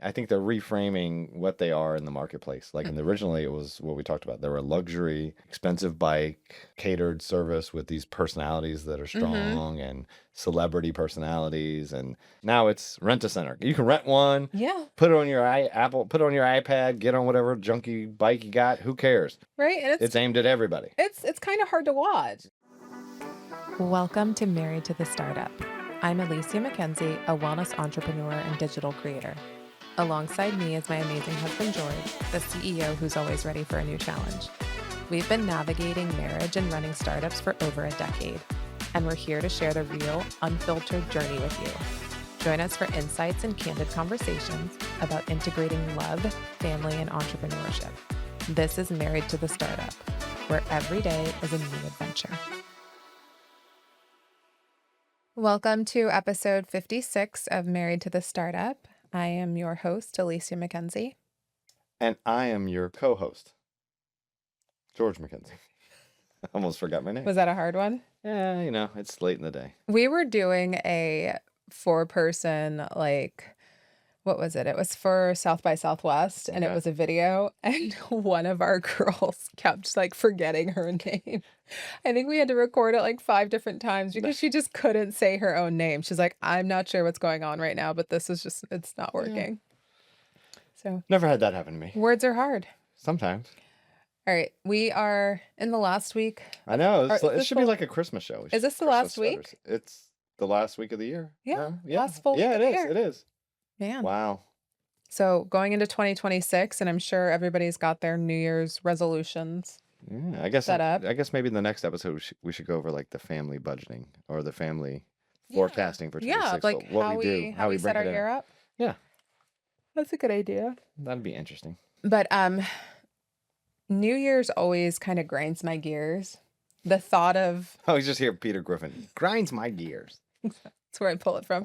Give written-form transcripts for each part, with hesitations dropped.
I think they're reframing what they are in the marketplace. Like originally, it was what we talked about. They were a luxury, expensive bike, catered service with these personalities that are strong and celebrity personalities. And now it's rent a center. You can rent one, put it on your put it on your iPad, get on whatever junky bike you got. Who cares? Right, and it's aimed at everybody. It's kind of hard to watch. Welcome to Married to the Startup. I'm Alicia McKenzie, a wellness entrepreneur and digital creator. Alongside me is my amazing husband, George, the CEO who's always ready for a new challenge. We've been navigating marriage and running startups for over a decade, and we're here to share the real, unfiltered journey with you. Join us for insights and candid conversations about integrating love, family, and entrepreneurship. This is Married to the Startup, where every day is a new adventure. Welcome to episode 56 of Married to the Startup. I am your host, Alicia McKenzie. And I am your co-host, George McKenzie. I almost forgot my name. Was that a hard one? Yeah, it's late in the day. We were doing a 4-person, what was it? It was for South by Southwest, and it was a video, and one of our girls kept forgetting her name. I think we had to record it 5 different times because she just couldn't say her own name. She's like, I'm not sure what's going on right now, but this is just, it's not working. So never had that happen to me. Words are hard. Sometimes. All right. We are in the last week. I know. It should be like a Christmas show. Is this the last week? It's the last week of the year. Yeah. Last full week it of the is. year. It is. Man. Wow. So going into 2026, and I'm sure everybody's got their New Year's resolutions. Yeah, I guess maybe in the next episode we should go over the family budgeting or the family forecasting for 2026. Yeah, how we set our year up. Yeah. That's a good idea. That'd be interesting. But New Year's always kind of grinds my gears. The thought of I was just hear Peter Griffin grinds my gears. That's where I pull it from.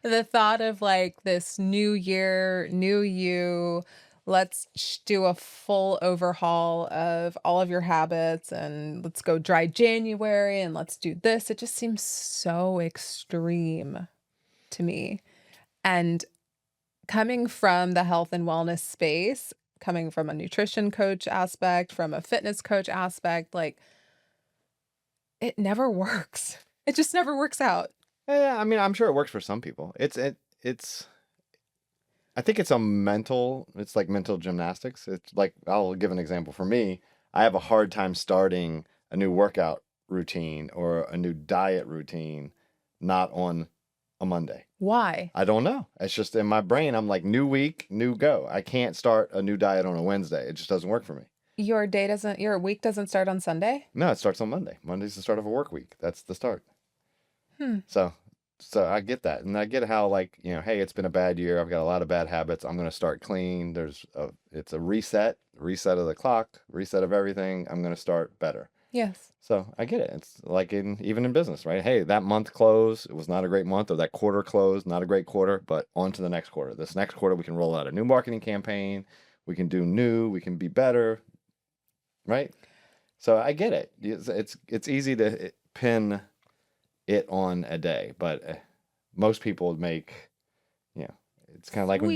The thought of this new year, new you, let's do a full overhaul of all of your habits and let's go dry January and let's do this. It just seems so extreme to me. And coming from the health and wellness space, coming from a nutrition coach aspect, from a fitness coach aspect, it never works. It just never works out. Yeah, I mean, I'm sure it works for some people. I think it's like mental gymnastics. It's I'll give an example. For me, I have a hard time starting a new workout routine or a new diet routine not on a Monday. Why? I don't know. It's just in my brain. I'm like, new week, new go. I can't start a new diet on a Wednesday. It just doesn't work for me. Your week doesn't start on Sunday? No, it starts on Monday. Monday's the start of a work week. That's the start. So I get that. And I get how hey, it's been a bad year. I've got a lot of bad habits. I'm going to start clean. It's a reset of the clock, reset of everything. I'm going to start better. Yes. So I get it. It's even in business, right? Hey, that month closed. It was not a great month, or that quarter closed, not a great quarter, but on to the next quarter. This next quarter, we can roll out a new marketing campaign. We can do new, we can be better. Right. So I get it. It's easy to pin it on a day, but most people make, it's kind of like when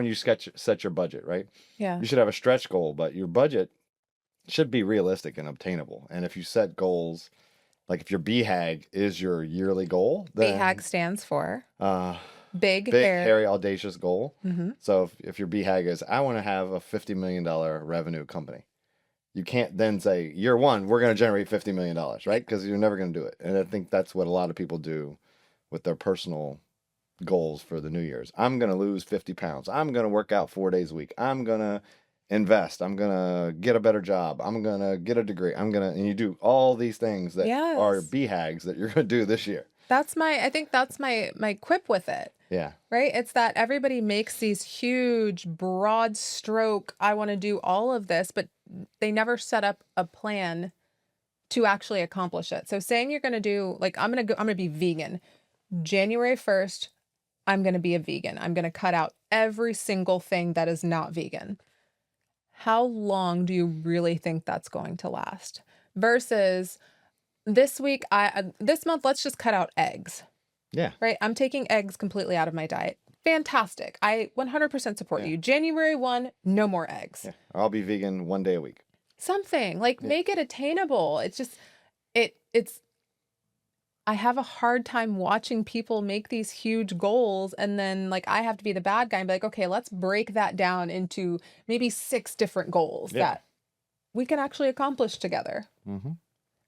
you set your budget, right? Yeah. You should have a stretch goal, but your budget should be realistic and obtainable. And if you set goals, if your BHAG is your yearly goal, then BHAG stands for big, hairy, audacious goal. Mm-hmm. So if your BHAG is, I want to have a $50 million revenue company. You can't then say, year one, we're going to generate $50 million, right? Because you're never going to do it. And I think that's what a lot of people do with their personal goals for the New Year's. I'm going to lose 50 pounds. I'm going to work out 4 days a week. I'm going to invest. I'm going to get a better job. I'm going to get a degree. and you do all these things that are BHAGs that you're going to do this year. I think that's my quip with it. Yeah. Right? It's that everybody makes these huge, broad stroke, I want to do all of this, but they never set up a plan to actually accomplish it. So saying you're going to do, I'm going to be vegan. January 1st, I'm going to be a vegan. I'm going to cut out every single thing that is not vegan. How long do you really think that's going to last? Versus this month, let's just cut out eggs. Yeah. Right? I'm taking eggs completely out of my diet. fantastic. I 100% support Yeah. you. January 1, no more eggs. Yeah. I'll be vegan 1 day a week. Something like Yeah. make it attainable. It's just, it's, I have a hard time watching people make these huge goals and then like I have to be the bad guy and be like, okay, let's break that down into maybe 6 different goals Yeah. that we can actually accomplish together. Mm-hmm.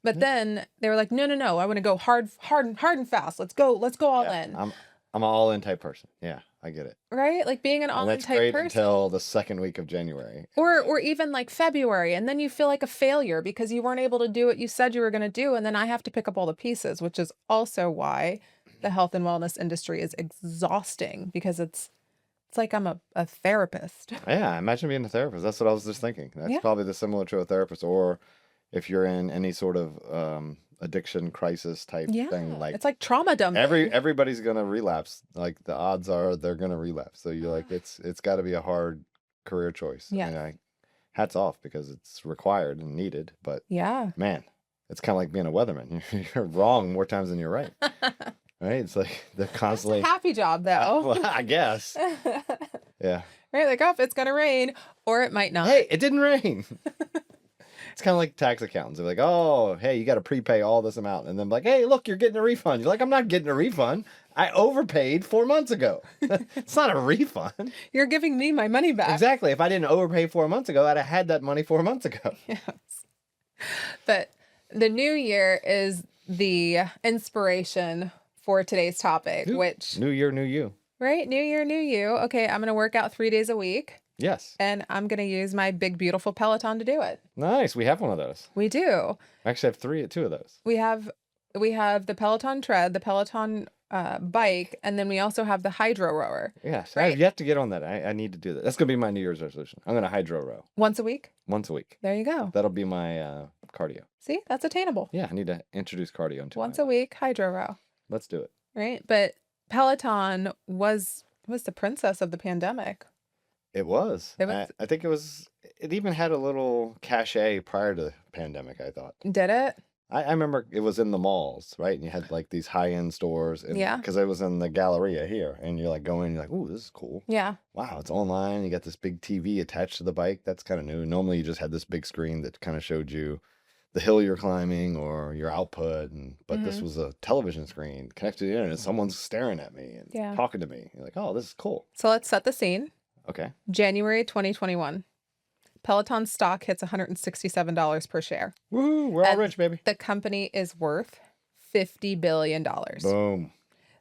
But Yeah. then they were like, no, I want to go hard and fast. Let's go all Yeah. in. I'm an all in type person. Yeah, I get it. Right? Like being an And all in that's type great person. until the second week of January. Or even like February, and then you feel like a failure because you weren't able to do what you said you were going to do, and then I have to pick up all the pieces, which is also why the health and wellness industry is exhausting because it's like I'm a therapist. Yeah, imagine being a therapist. That's what I was just thinking. That's Yeah. probably the similar to a therapist, or if you're in any sort of addiction crisis type Yeah, thing, like it's like trauma dumping. everybody's gonna relapse. Like the odds are they're gonna relapse. So you're like, it's got to be a hard career choice. Yeah. And hats off because it's required and needed. But Yeah. man, it's kind of like being a weatherman. You're wrong more times than you're right. Right? It's like they're constantly. It's a happy job though. Well, I guess. Yeah. Right, like, oh, it's gonna rain, or it might not. Hey, it didn't rain. It's kind of like tax accountants. They're like, oh, hey, you got to prepay all this amount. And then like, hey, look, you're getting a refund. You're like, I'm not getting a refund. I overpaid 4 months ago. It's not a refund. You're giving me my money back. Exactly. If I didn't overpay 4 months ago, I'd have had that money 4 months ago. Yes. But the new year is the inspiration for today's topic, which, New year, new you. right? New year, new you. Okay, I'm going to work out 3 days a week. Yes. And I'm going to use my big, beautiful Peloton to do it. Nice. We have one of those. We do. I actually have two of those. We have the Peloton tread, the Peloton bike, and then we also have the hydro rower. Yes. Right. I've yet to get on that. I need to do that. That's going to be my New Year's resolution. I'm going to hydro row Once a week. once a week. There you go. That'll be my cardio. See, that's attainable. Yeah, I need to introduce cardio into Once my a week, hydro row. Let's do it. Right. But Peloton was the princess of the pandemic. It was. It was- I think it even had a little cachet prior to the pandemic, I thought. Did it? I remember it was in the malls, right? And you had like these high-end stores. And, Yeah. Because it was in the Galleria here. And you're like going, you're like, ooh, this is cool. Yeah. Wow, it's online. You got this big TV attached to the bike. That's kind of new. Normally you just had this big screen that kind of showed you the hill you're climbing or your output. But this was a television screen connected to the internet. Someone's staring at me and Yeah. talking to me. You're like, oh, this is cool. So let's set the scene. Okay. January 2021. Peloton stock hits $167 per share. Woo, we're all And rich, baby. The company is worth $50 billion. Boom.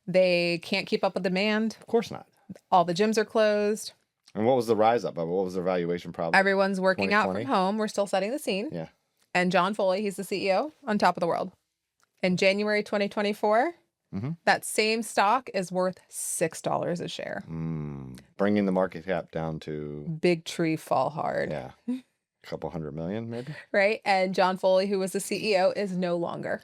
They can't keep up with demand. Of course not. All the gyms are closed. And what was the rise up? What was the valuation problem? Everyone's working out from 2020? home. We're still setting the scene. Yeah. And John Foley, he's the CEO, on top of the world. In January 2024, that same stock is worth $6 a share. Bringing the market cap down to, Big tree fall hard. yeah, a couple $100 million maybe. Right? And John Foley, who was the CEO, is no longer.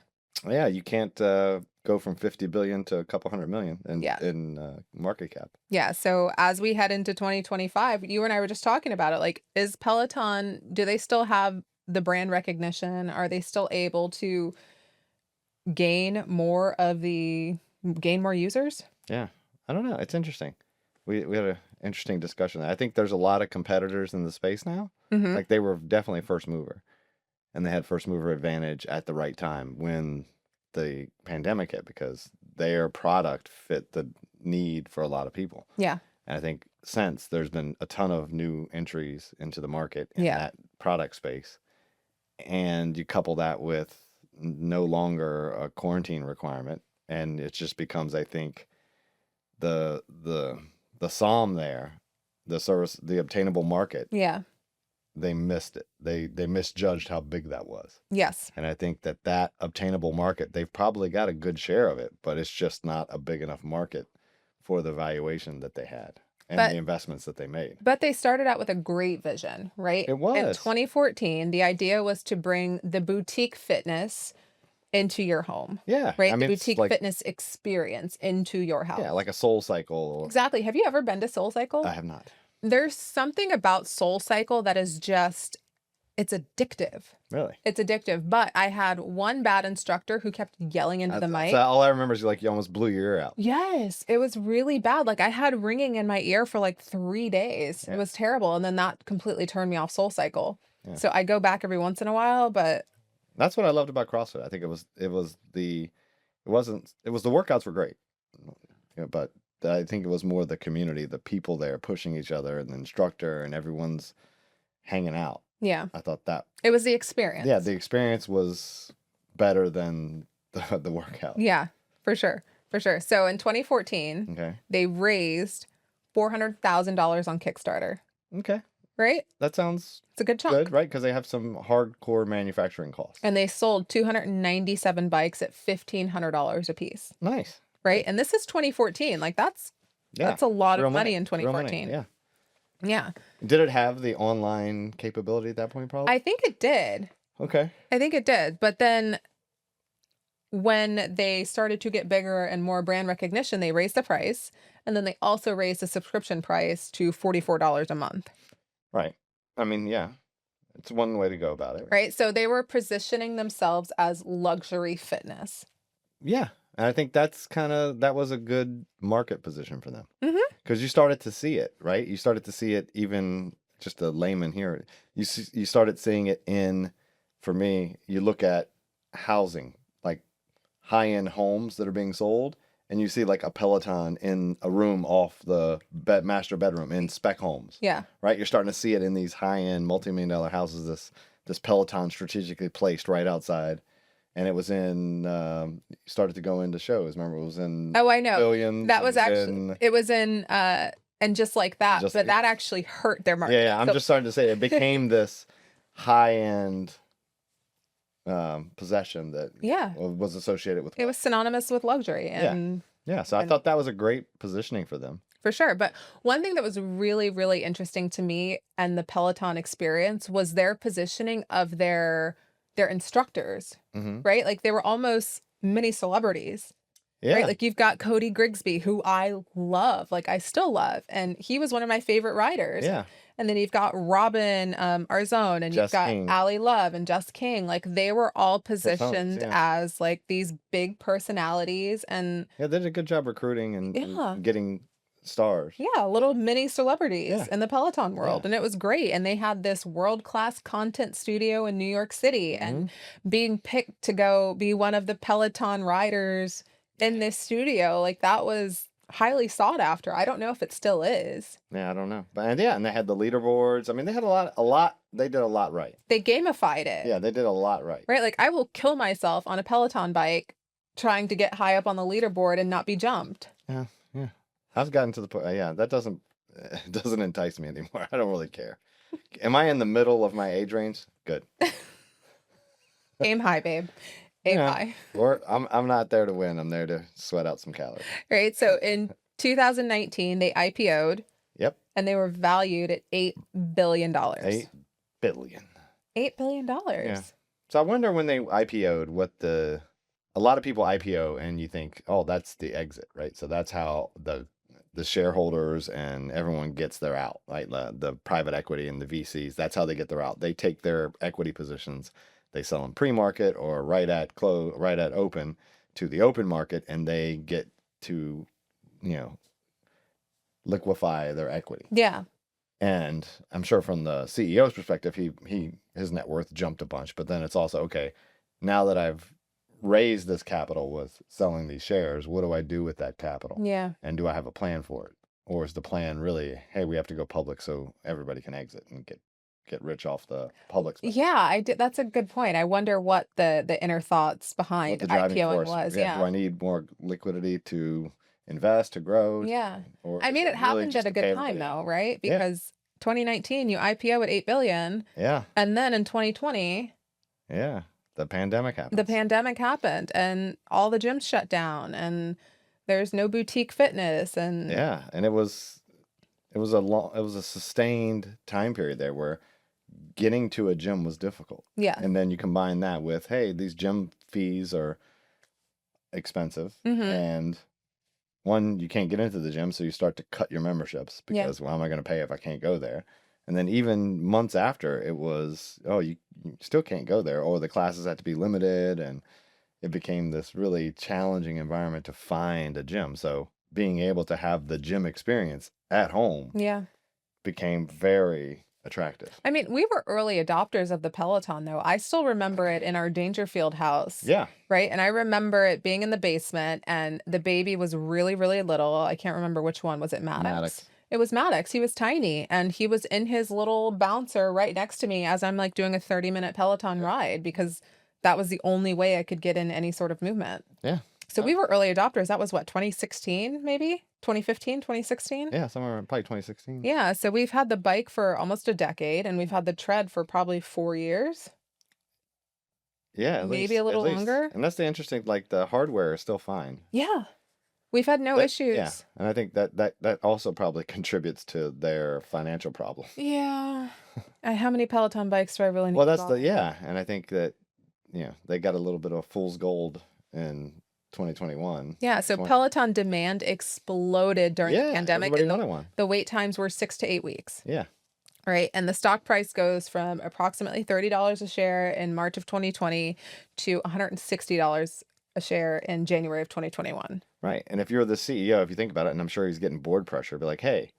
Yeah, you can't go from 50 billion to a couple $100 million in market cap. Yeah. So as we head into 2025, you and I were just talking about it. Like, is Peloton, do they still have the brand recognition? Are they still able to gain more users? Yeah, I don't know. It's interesting. We had an interesting discussion. I think there's a lot of competitors in the space now. Mhm. Like they were definitely first mover, and they had first mover advantage at the right time when the pandemic hit because their product fit the need for a lot of people. Yeah. And I think since there's been a ton of new entries into the market in Yeah. that product space, and you couple that with no longer a quarantine requirement, and it just becomes, I think, the psalm there, the service, the obtainable market. Yeah. They missed it. They misjudged how big that was. Yes. And I think that obtainable market, they've probably got a good share of it, but it's just not a big enough market for the valuation that they had and But- the investments that they made. But they started out with a great vision, right? It was. In 2014, the idea was to bring the boutique fitness into your home, Yeah. right? I mean, The it's boutique like, fitness experience into your house. yeah, like a Soul Cycle. Or, Exactly. Have you ever been to SoulCycle? I have not. There's something about SoulCycle that is just it's addictive. Really? It's addictive. But I had one bad instructor who kept yelling into the mic. All I remember is you almost blew your ear out. Yes, it was really bad. Like I had ringing in my ear for like 3 days. It was terrible. And then that completely turned me off SoulCycle. Yeah. So I go back every once in a while, but that's what I loved about CrossFit. I think it was the workouts were great, but I think it was more the community, the people there pushing each other, and the instructor, and everyone's hanging out. yeah, I thought that it was the experience. the experience was better than the workout. Yeah, for sure. For sure. So in 2014, Okay. they raised $400,000 on Kickstarter, Okay. right? That sounds It's a good chunk. good, right? Because they have some hardcore manufacturing costs. And they sold 297 bikes at $1,500 a piece, Nice. right? And this is 2014. Like that's a lot of Real money in Real money, 2014. Yeah. Yeah. Did it have the online capability at that point, probably? I think it did. Okay. I think it did. But then when they started to get bigger and more brand recognition, they raised the price. And then they also raised the subscription price to $44 a month. Right. I mean, yeah. It's one way to go about it. Right. So they were positioning themselves as luxury fitness. Yeah. And I think that was a good market position for them. Mhm. Because you started to see it, right? You started to see it, even just a layman here. You started seeing it for me, you look at housing, like high-end homes that are being sold, and you see like a Peloton in a room off the master bedroom in spec homes. Yeah. Right? You're starting to see it in these high-end multi-million-dollar houses, this Peloton strategically placed right outside. And it was started to go into shows. Remember, it was in Oh, I know. Billions. That was it was in, and just like that, but that actually hurt their market. Yeah, I'm just starting to say it became this high-end possession that was associated with. It was synonymous with luxury. And yeah. So I thought that was a great positioning for them. For sure. But one thing that was really, really interesting to me and the Peloton experience was their positioning of their instructors, right? Like they were almost mini celebrities, right? Like you've got Cody Grigsby, who I love, like I still love, and he was one of my favorite riders. Yeah. And then you've got Robin Arzone, and you've got Allie Love and Jess King. Like they were all positioned as like these big personalities, and they did a good job recruiting and getting stars. Yeah, little mini celebrities in the Peloton world. And it was great. And they had this world-class content studio in New York City, and being picked to go be one of the Peloton riders in this studio, like that was highly sought after. I don't know if it still is. Yeah, I don't know. But and they had the leaderboards. I mean, they had a lot. They did a lot right. They gamified it. Yeah, they did a lot right. Right? Like I will kill myself on a Peloton bike trying to get high up on the leaderboard and not be jumped. Yeah. I've gotten to the point. Yeah, that doesn't entice me anymore. I don't really care. Am I in the middle of my age range? Good. Aim high, babe. Aim high. Or I'm not there to win. I'm there to sweat out some calories. Right. So in 2019, they IPO'd. Yep. And they were valued at $8 billion. $8 billion. $8 billion. Yeah. So I wonder when they IPO'd a lot of people IPO and you think, oh, that's the exit, right? So that's how the shareholders and everyone gets their out, right? The private equity and the VCs, that's how they get their out. They take their equity positions, they sell them pre-market or right at open to the open market, and they get to, liquefy their equity. Yeah. And I'm sure from the CEO's perspective, his net worth jumped a bunch, but then it's also, okay, now that I've raised this capital with selling these shares, what do I do with that capital? Yeah. And do I have a plan for it? Or is the plan really, hey, we have to go public so everybody can exit and get rich off the public space? Yeah, that's a good point. I wonder what the inner thoughts behind What the driving IPOing force was. Do I need more liquidity to invest, to grow? Yeah. Or I mean, it really happened just at a to pay good time everybody out? though, right? Because 2019, you IPO at $8 billion. Yeah. And then in 2020, the pandemic happened. And all the gyms shut down, and there's no boutique fitness, and and it was a sustained time period there where getting to a gym was difficult. Yeah. And then you combine that with, hey, these gym fees are expensive, and one, you can't get into the gym, so you start to cut your memberships because, well, how am I going to pay if I can't go there? And then even months after, it was, oh, you still can't go there, or the classes had to be limited, and it became this really challenging environment to find a gym. So being able to have the gym experience at home Yeah. became very attractive. I mean, we were early adopters of the Peloton, though. I still remember it in our Dangerfield house. Yeah. Right. And I remember it being in the basement, and the baby was really, really little. I can't remember which one. Was it Maddox? Maddox. It was Maddox. He was tiny, and he was in his little bouncer right next to me as I'm like doing a 30-minute Peloton ride, because that was the only way I could get in any sort of movement. Yeah. So we were early adopters. That was what, 2016, maybe 2015, 2016? Yeah. Somewhere around probably 2016. Yeah. So we've had the bike for almost a decade, and we've had the tread for probably 4 years. Yeah. At Maybe least, a little at least. longer. And that's the interesting, like the hardware is still fine. Yeah. We've had no Yeah. issues. And I think that also probably contributes to their financial problem. Yeah. How many Peloton bikes do I really need Well, to that's buy? yeah. And I think that, they got a little bit of fool's gold in 2021. Yeah. So 20 Peloton demand exploded during the Yeah. pandemic, Everybody and wanted one. the wait times were 6 to 8 weeks. Yeah. Right. And the stock price goes from approximately $30 a share in March of 2020 to $160 a share in January of 2021. Right. And if you're the CEO, if you think about it, and I'm sure he's getting board pressure, be like, hey,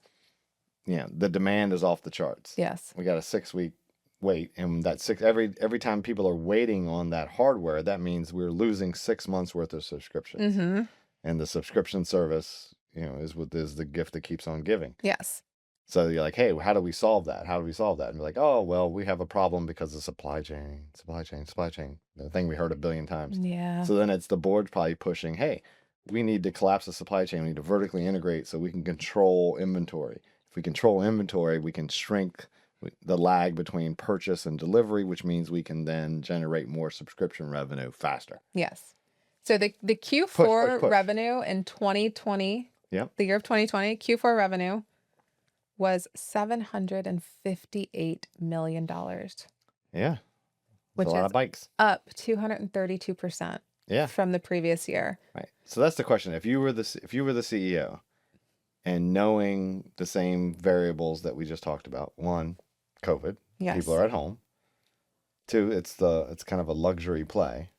the demand is off the charts. Yes. We got a 6-week wait, and that every time people are waiting on that hardware, that means we're losing 6 months worth of subscriptions. Mm-hmm. And the subscription service, is the gift that keepes on giving. Yes. So you're like, hey, how do we solve that? How do we solve that? And you're like, oh, well, we have a problem because of supply chain. The thing we heard a billion times. Yeah. So then it's the board probably pushing, hey, we need to collapse the supply chain. We need to vertically integrate so we can control inventory. If we control inventory, we can shrink the lag between purchase and delivery, which means we can then generate more subscription revenue faster. Yes. So the Q4 push. revenue in 2020, Yep. the year of 2020, Q4 revenue was $758 million, Yeah. which It's a lot is of bikes. up 232% Yeah. from the previous year. Right. So that's the question. If you were the CEO and knowing the same variables that we just talked about, one, COVID, Yes. people are at home. Two, it's kind of a luxury play,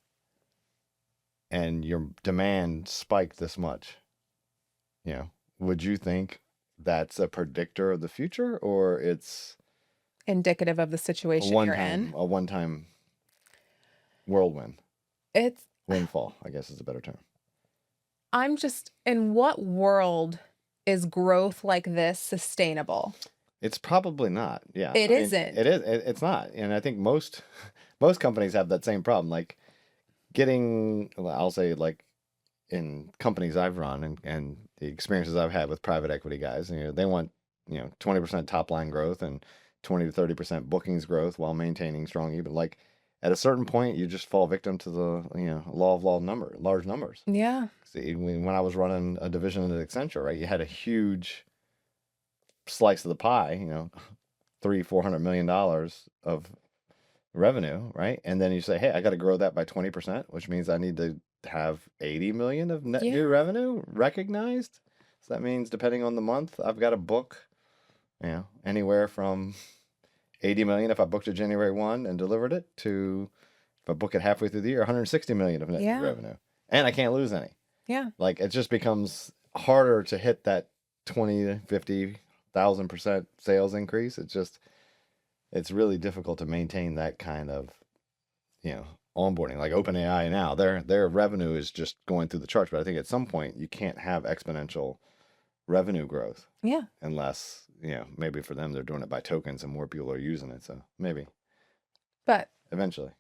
and your demand spiked this much. Would you think that's a predictor of the future, or it's Indicative of the situation you're in. a one-time whirlwind, It's, windfall, I guess is a better term. I'm just, in what world is growth like this sustainable? It's probably not. Yeah. It I mean, isn't. It is. It's not. And I think most companies have that same problem. Like I'll say, like in companies I've run and the experiences I've had with private equity guys, they want, 20% top line growth and 20 to 30% bookings growth while maintaining strong EBIT. Like at a certain point, you just fall victim to the, law of large numbers. Yeah. See, when I was running a division at Accenture, right, you had a huge slice of the pie, $300-400 million of revenue, right? And then you say, hey, I got to grow that by 20%, which means I need to have 80 million of net new revenue recognized. So that means depending on the month, I've got to book, anywhere from 80 million if I booked it January 1 and delivered it, to if I book it halfway through the year, 160 million of net new revenue. And I can't lose any. Yeah. Like it just becomes harder to hit that 20 to 50,000% sales increase. It's really difficult to maintain that kind of, onboarding. Like OpenAI now, their revenue is just going through the charts. But I think at some point you can't have exponential revenue growth. Yeah. Unless, maybe for them they're doing it by tokens and more people are using it. So maybe. But eventually.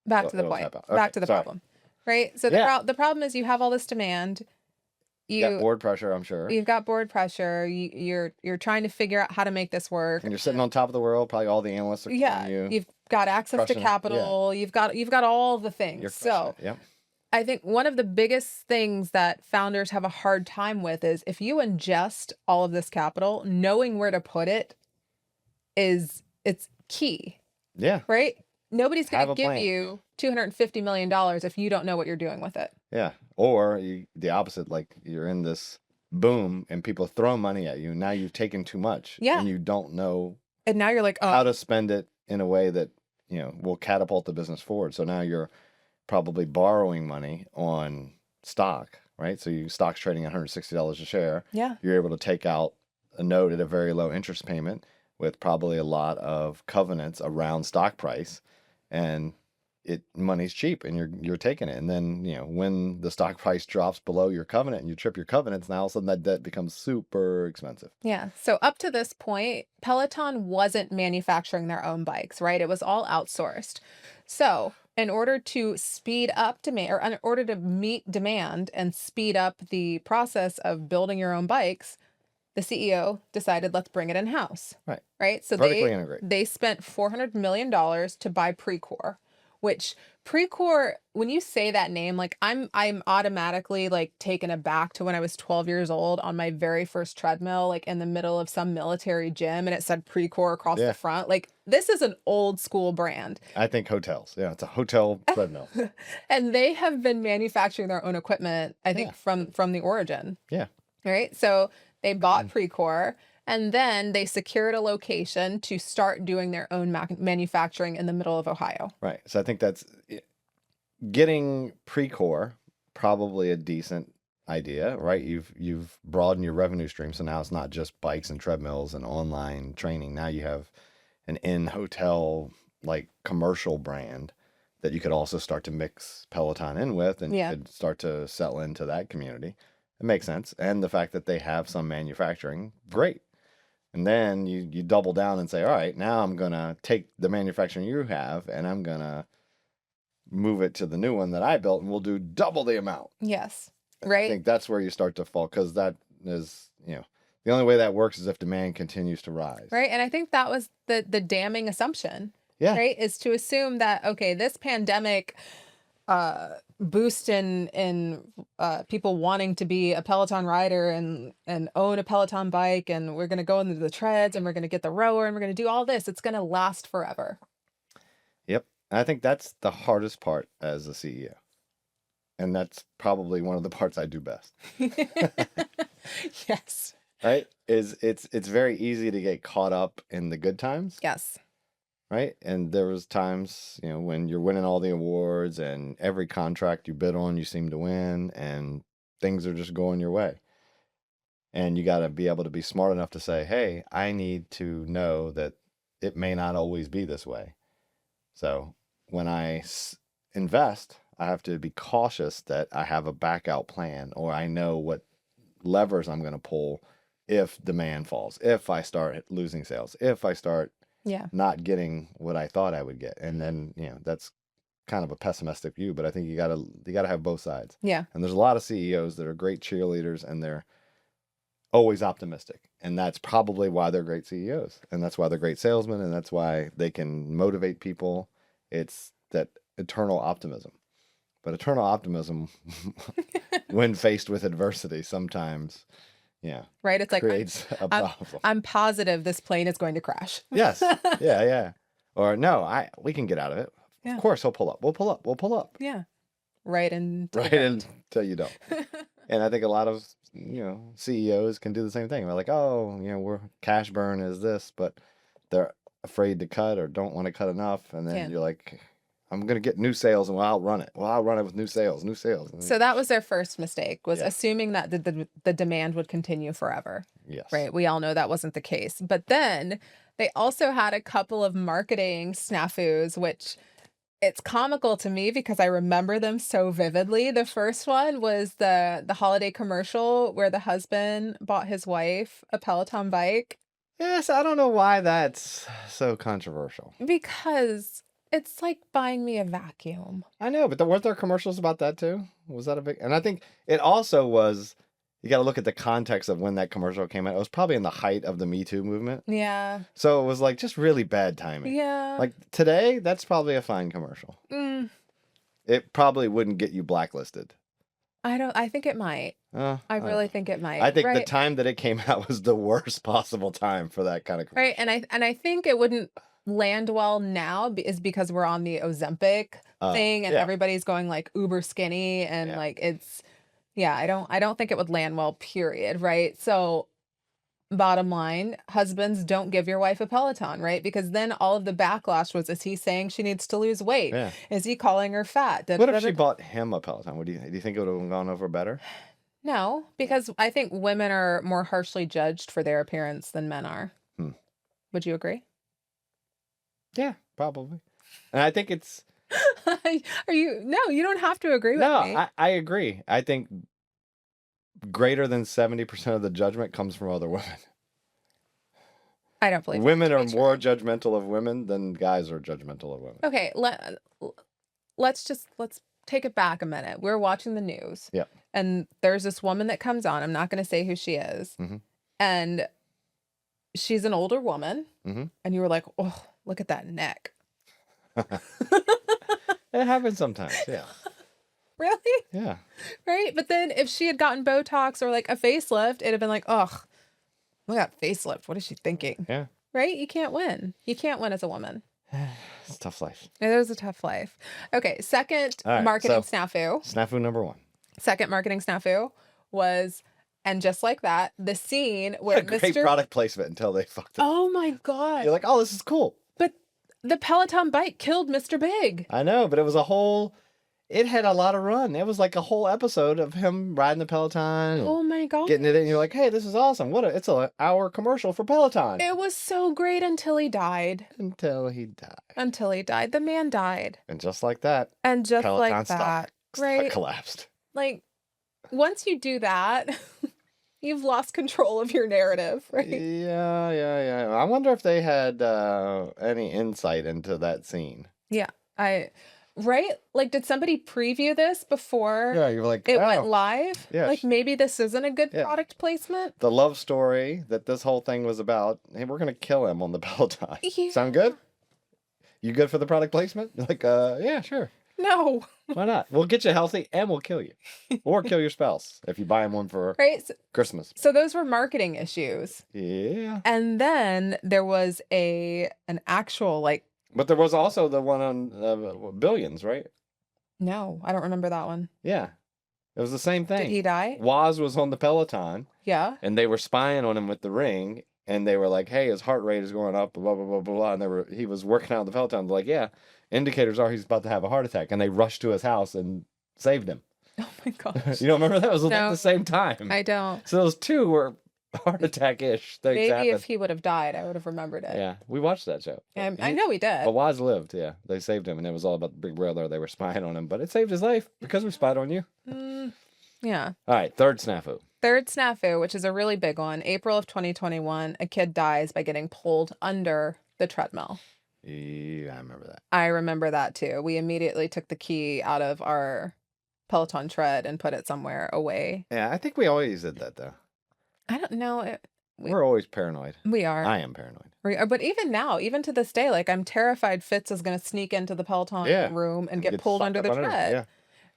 back to the it'll point. tap out. Back Okay, to the sorry. problem. Right? So the problem is you have all this demand. You got board pressure, I'm sure. You've got board pressure. You're trying to figure out how to make this work. And you're sitting on top of the world. Probably all the analysts are calling you. You've got access to Crushing it. capital. You've got all the things. You're So crushing it. Yep. I think one of the biggest things that founders have a hard time with is if you ingest all of this capital, knowing where to put it's key. Yeah. Right? Nobody's going Have to a give plan. you $250 million if you don't know what you're doing with it. Yeah. Or the opposite, like you're in this boom and people throw money at you. Now you've taken too much. Yeah. And you don't know And now you're like, how oh, to spend it in a way that, will catapult the business forward. So now you're probably borrowing money on stock, right? So stock's trading at $160 a share. yeah. You're able to take out a note at a very low interest payment with probably a lot of covenants around stock price, and money's cheap, and you're taking it. And then, when the stock price drops below your covenant and you trip your covenants, now all of a sudden that debt becomes super expensive. Yeah. So up to this point, Peloton wasn't manufacturing their own bikes, right? It was all outsourced. So in order to speed up demand, or in order to meet demand and speed up the process of building your own bikes, the CEO decided, let's bring it in house. Right. Right. So Vertically integrate. they spent $400 million to buy PreCore, which PreCore, when you say that name, like I'm automatically like taken aback to when I was 12 years old on my very first treadmill, like in the middle of some military gym, and it said PreCore across Yeah. the front. Like this is an old school brand. I think hotels. Yeah, it's a hotel treadmill. And they have been manufacturing their own equipment, I think, from the origin. Yeah. Right. So they bought PreCore, and then they secured a location to start doing their own manufacturing in the middle of Ohio. Right. So I think that's getting PreCore, probably a decent idea, right? You've broadened your revenue stream, so now it's not just bikes and treadmills and online training. Now you have an in-hotel like commercial brand that you could also start to mix Peloton in with, and you could start to sell into that community. It makes sense. And the fact that they have some manufacturing, great. And then you double down and say, all right, now I'm going to take the manufacturing you have and I'm going to move it to the new one that I built, and we'll do double the amount. Yes. Right. I think that's where you start to fall, because that is, the only way that works is if demand continues to rise. Right. And I think that was the damning assumption. Yeah. Right. Is to assume that, okay, this pandemic boost in people wanting to be a Peloton rider and own a Peloton bike, and we're going to go into the treads, and we're going to get the rower, and we're going to do all this. It's going to last forever. Yep. I think that's the hardest part as a CEO. And that's probably one of the parts I do best. Yes. Right? It's very easy to get caught up in the good times. Yes. Right? And there was times, when you're winning all the awards and every contract you bid on, you seem to win, and things are just going your way. And you got to be able to be smart enough to say, hey, I need to know that it may not always be this way. So when I invest, I have to be cautious that I have a back out plan, or I know what levers I'm going to pull if demand falls, if I start losing sales, if I start not getting what I thought I would get. And then, that's kind of a pessimistic view, but I think you gotta have both sides. Yeah. And there's a lot of CEOs that are great cheerleaders, and they're always optimistic. And that's probably why they're great CEOs. And that's why they're great salesmen. And that's why they can motivate people. It's that eternal optimism. But eternal optimism, when faced with adversity, sometimes, right. It's like, creates a problem. I'm positive this plane is going to crash. Yes. Yeah. Or no, we can get out of it. Yeah. Of course, he'll pull up. We'll pull up. We'll pull up. Yeah. Right. Until you don't. And I think a lot of, CEOs can do the same thing. They're like, oh, we're cash burn is this, but they're afraid to cut or don't want to cut enough. And then you're like, I'm going to get new sales and we'll outrun it. We'll outrun it with new sales. So that was their first mistake, was assuming that the demand would continue forever. Yes. Right. We all know that wasn't the case. But then they also had a couple of marketing snafus, which it's comical to me because I remember them so vividly. The first one was the holiday commercial where the husband bought his wife a Peloton bike. Yes, I don't know why that's so controversial. Because it's like buying me a vacuum. I know, but weren't there commercials about that too? Was that a big... And I think it also was... You got to look at the context of when that commercial came out. It was probably in the height of the Me Too movement. Yeah. So it was like just really bad timing. Yeah. Like today, that's probably a fine commercial. It probably wouldn't get you blacklisted. I think it might. I really think it might. I think the time that it came out was the worst possible time for that kind of commercial. Right. And I think it wouldn't land well now is because we're on the Ozempic thing, and everybody's going like uber skinny, and like it's... Yeah, I don't think it would land well, period, right? So bottom line, husbands, don't give your wife a Peloton, right? Because then all of the backlash was, is he saying she needs to lose weight? Yeah. Is he calling her fat? What if she bought him a Peloton? Do you think it would have gone over better? No, because I think women are more harshly judged for their appearance than men are. Would you agree? Yeah, probably. And I think it's... Are you? No, you don't have to agree with me. No, I agree. I think greater than 70% of the judgment comes from other women. I don't believe women that are to be more true. judgmental of women than guys are judgmental of women. Okay, let's take it back a minute. We're watching the news. Yep. And there's this woman that comes on. I'm not going to say who she is. And she's an older woman. And you were like, oh, look at that neck. It happens sometimes, yeah. Really? Yeah. Right? But then if she had gotten Botox or like a facelift, it'd have been like, ugh, look at that facelift. What is she thinking? Yeah. Right? You can't win. You can't win as a woman. It's a tough life. It is a tough life. Okay, second right, marketing so- snafu. Snafu number 1. Second marketing snafu was, and just like that, the scene where What a great product placement until they fucked it. Oh my God. You're like, oh, this is cool. But the Peloton bike killed Mr. Big. I know, but it was it had a lot of run. It was like a whole episode of him riding the Peloton and Oh my God. getting it in. You're like, hey, this is awesome. It's an hour commercial for Peloton. It was so great until he died. Until he died. Until he died. The man died. And just like that, And just Peloton like that. stock Right? collapsed. Like, once you do that, you've lost control of your narrative, right? Yeah. I wonder if they had any insight into that scene. Yeah. Right? Like, did somebody preview this before Yeah, you were like, it oh, went live? yeah. Like, maybe this isn't a good Yeah. product placement? the love story that this whole thing was about. Hey, we're gonna kill him on the Peloton. Yeah. Sound good? You good for the product placement? You're like, yeah, sure. No. Why not? We'll get you healthy and we'll kill you, or kill your spouse if you buy him one for Right? Christmas. So those were marketing issues. Yeah, And then there was an actual, like, but there was also the one on Billions, right? no, I don't remember that one. Yeah, it was the same thing. Did he die? Woz was on the Peloton, Yeah. and they were spying on him with the ring, and they were like, "Hey, his heart rate is going up, blah blah blah blah blah." And he was working out on the Peloton. They're like, "Yeah, indicators are he's about to have a heart attack," and they rushed to his house and saved him. Oh my gosh. You don't remember that? It was like No. the same time. I don't. So those two were heart attack-ish things Maybe happened. if he would have died, I would have remembered it. Yeah, we watched that show. I know he did. But Woz lived, yeah. They saved him, and it was all about the Big Brother. They were spying on him, but it saved his life because we spied on you. Yeah. All right, third snafu. Third snafu, which is a really big one. April of 2021, a kid dies by getting pulled under the treadmill. Yeah, I remember that. I remember that too. We immediately took the key out of our Peloton tread and put it somewhere away. Yeah, I think we always did that, though. I don't know. We're always paranoid. We are. I am paranoid. But even now, even to this day, like, I'm terrified Fitz is going to sneak into the Peloton room and get pulled under the fucked up tread. Yeah.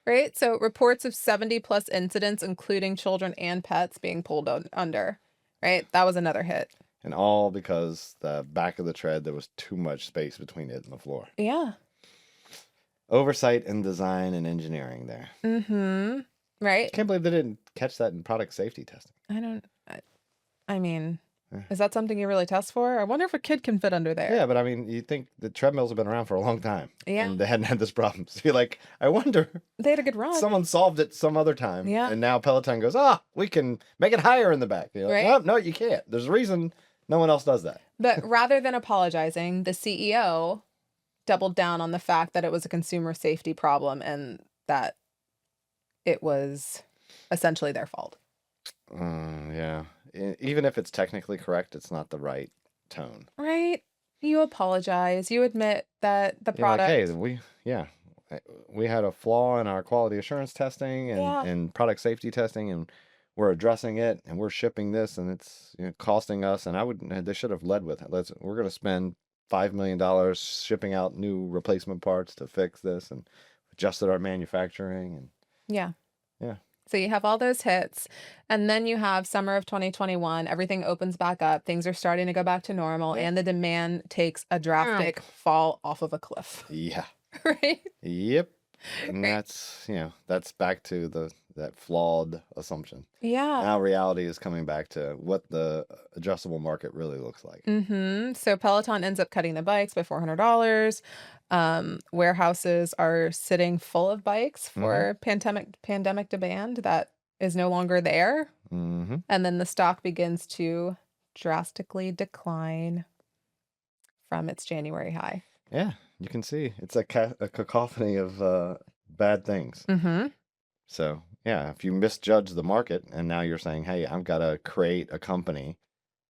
Right? So reports of 70 plus incidents, including children and pets being pulled under. Right? That was another hit. And all because the back of the tread, there was too much space between it and the floor. Yeah. Oversight in design and engineering there. Mm-hmm. Right? Can't believe they didn't catch that in product safety testing. I mean, is that something you really test for? I wonder if a kid can fit under there. Yeah, but I mean, you think the treadmills have been around for a long time. Yeah. And they hadn't had this problem. So you're like, I wonder, They had a good run. someone solved it some other time. Yeah. And now Peloton goes, we can make it higher in the back. You're like, Right. oh, no, you can't. There's a reason no one else does that. But rather than apologizing, the CEO doubled down on the fact that it was a consumer safety problem and that it was essentially their fault. Yeah. Even if it's technically correct, it's not the right tone. Right? You apologize. You admit that the You're like, product. hey, we had a flaw in our quality assurance testing and product safety testing, and we're addressing it, and we're shipping this, and it's costing us. And they should have led with it. We're going to spend $5 million shipping out new replacement parts to fix this, and adjusted our manufacturing. And Yeah. Yeah. So you have all those hits, and then you have summer of 2021. Everything opens back up. Things are starting to go back to normal, and the demand takes a drastic fall off of a cliff. Yeah. Right? Yep. And Right. that's back to that flawed assumption. Yeah. Now reality is coming back to what the adjustable market really looks like. So Peloton ends up cutting the bikes by $400. Warehouses are sitting full of bikes for pandemic demand that is no longer there. Mm-hmm. And then the stock begins to drastically decline from its January high. Yeah, you can see it's a cacophony of bad things. Mm-hmm. So yeah, if you misjudge the market and now you're saying, hey, I've got to create a company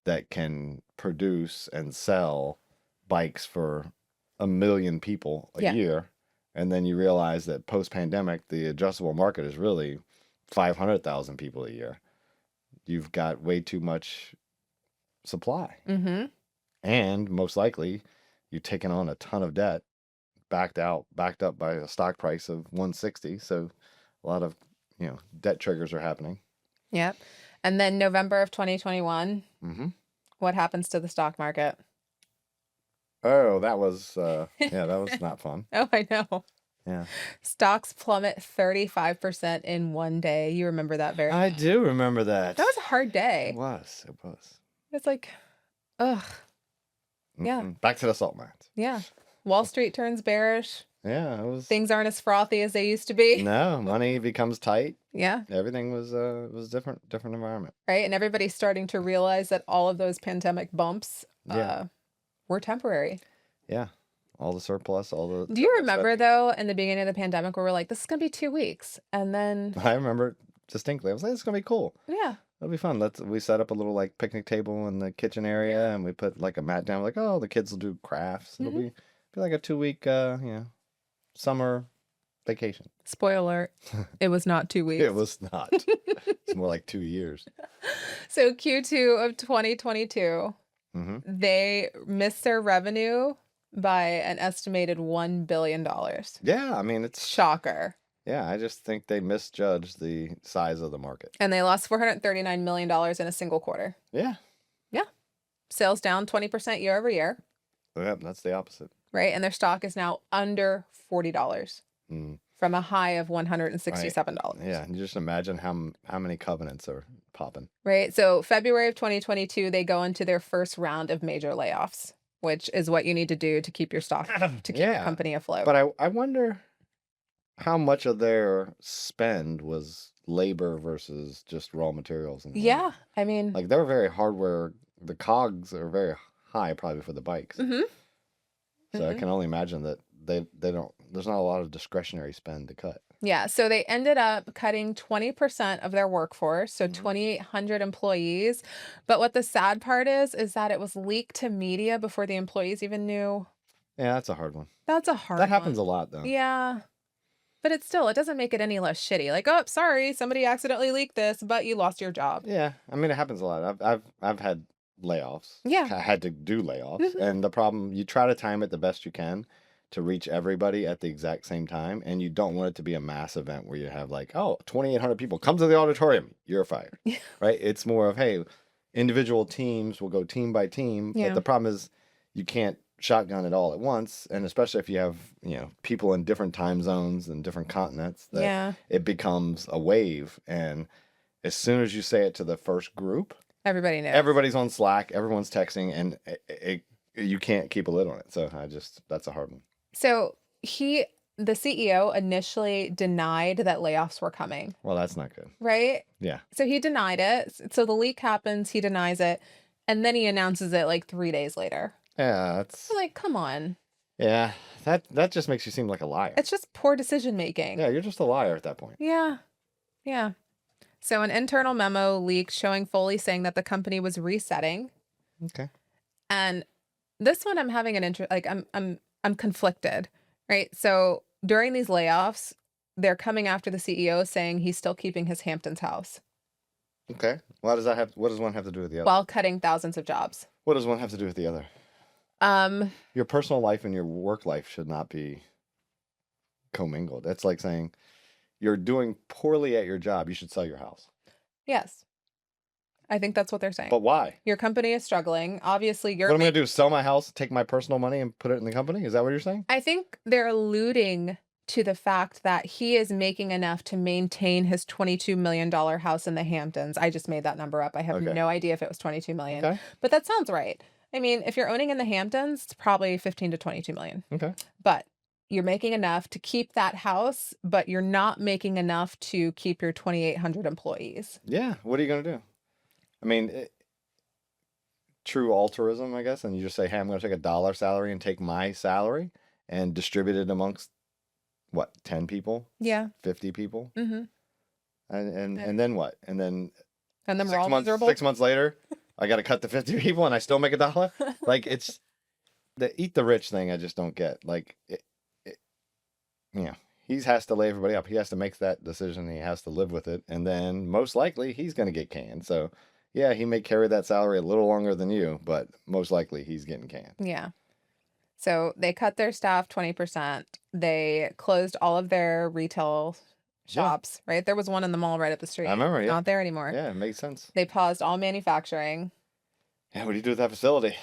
that can produce and sell bikes for 1 million people a Yeah. year, and then you realize that post-pandemic, the adjustable market is really 500,000 people a year. You've got way too much supply. Mm-hmm. And most likely, you've taken on a ton of debt, backed up by a stock price of 160. So a lot of, debt triggers are happening. Yep. And then November of 2021, Mm-hmm. what happens to the stock market? Oh, that was that was not fun. Oh, I know. Yeah. Stocks plummet 35% in one day. You remember that very I do remember that. That was a hard It day. was. It's like, ugh. Yeah. Mm-mm. Back to the salt mines. Yeah. Wall Street turns bearish. Yeah, it was. Things aren't as frothy as they used to be. No, money becomes tight. Yeah. Everything was different environment. Right. And everybody's starting to realize that all of those pandemic bumps Yeah. were temporary. Yeah. All the surplus, all the. Do you remember though, in the beginning of the pandemic, where we're like, this is gonna be 2 weeks, and then I remember it distinctly. I was like, "It's gonna be cool. yeah, It'll be fun." We set up a little like picnic table in the kitchen area, and we put like a mat down. Like, oh, the kids will do crafts. It'll be like a 2-week, summer vacation. spoiler, it was not 2 weeks. It was not. It's more like 2 years. So Q2 of 2022, Mm-hmm. they missed their revenue by an estimated $1 billion. Yeah, I mean it's. Shocker. Yeah, I just think they misjudged the size of the market. And they lost $439 million in a single quarter. Yeah. Sales down 20% year over year, Yep, that's the opposite. right? And their stock is now under $40 Mm. from a high of $167. Yeah, you just imagine how many covenants are popping. Right. So February of 2022, they go into their first round of major layoffs, which is what you need to do to keep your stock, to keep your Yeah, company afloat. But I wonder how much of their spend was labor versus just raw materials. And Yeah. I mean, like they're very hardware. The cogs are very high probably for the bikes. mhm, So I mhm. can only imagine that they don't. There's not a lot of discretionary spend to cut. Yeah. So they ended up cutting 20% of their workforce, so Mhm. 2,800 employees. But what the sad part is that it was leaked to media before the employees even knew. Yeah, that's a hard one. That's a hard That happens one. a lot though. Yeah. But it doesn't make it any less shitty. Like, oh, sorry, somebody accidentally leaked this, but you lost your job. Yeah, I mean it happens a lot. I've had layoffs. Yeah. I had to do layoffs, Mhm. and the problem you try to time it the best you can to reach everybody at the exact same time, and you don't want it to be a mass event where you have like, oh, 2,800 people come to the auditorium, you're fired. Yeah. Right? It's more of, hey, individual teams will go team by team, Yeah. but the problem is you can't shotgun it all at once, and especially if you have, people in different time zones and different continents, that Yeah. it becomes a wave, and as soon as you say it to the first group, Everybody knows. everybody's on Slack, everyone's texting, and you can't keep a lid on it. So that's a hard one. So the CEO initially denied that layoffs were coming, Well, that's not good. right? Yeah. So he denied it. So the leak happens, he denies it, and then he announces it like 3 days later. Yeah, that's So like, come on. yeah. That just makes you seem like a liar. It's just poor decision making. Yeah, you're just a liar at that point. Yeah. Yeah. So an internal memo leaked showing Foley saying that the company was resetting. Okay. And this one I'm having an interest, like I'm conflicted, right? So during these layoffs, they're coming after the CEO saying he's still keeping his Hamptons house Okay. What does one have to do with the other? while cutting thousands of jobs. What does one have to do with the other? Your personal life and your work life should not be commingled. That's like saying you're doing poorly at your job, you should sell your house. Yes. I think that's what they're saying. But why? Your company is struggling. Obviously, What I'm going to do is sell my house, take my personal money and put it in the company? Is that what you're saying? I think they're alluding to the fact that he is making enough to maintain his $22 million house in the Hamptons. I just made that number up. I have Okay. no idea if it was 22 million, Okay. but that sounds right. I mean, if you're owning in the Hamptons, it's probably 15 to 22 million, Okay. but you're making enough to keep that house, but you're not making enough to keep your 2,800 employees. Yeah. What are you going to do? I mean, true altruism, I guess. And you just say, hey, I'm going to take $1 salary and take my salary and distribute it amongst what, 10 people, Yeah. 50 people? Mm-hmm. And then what? And then we're all 6 months, miserable. 6 months later, I got to cut the 50 people and I still make $1. Like, it's the eat the rich thing. I just don't get. Like, he has to lay everybody up. He has to make that decision. He has to live with it. And then most likely he's going to get canned. So yeah, he may carry that salary a little longer than you, but most likely he's getting canned. Yeah. So they cut their staff 20%. They closed all of their retail shops, right? There was one in the mall right up the street. I remember, yeah. Not there anymore. Yeah, it makes sense. They paused all manufacturing. Yeah, what do you do with that facility?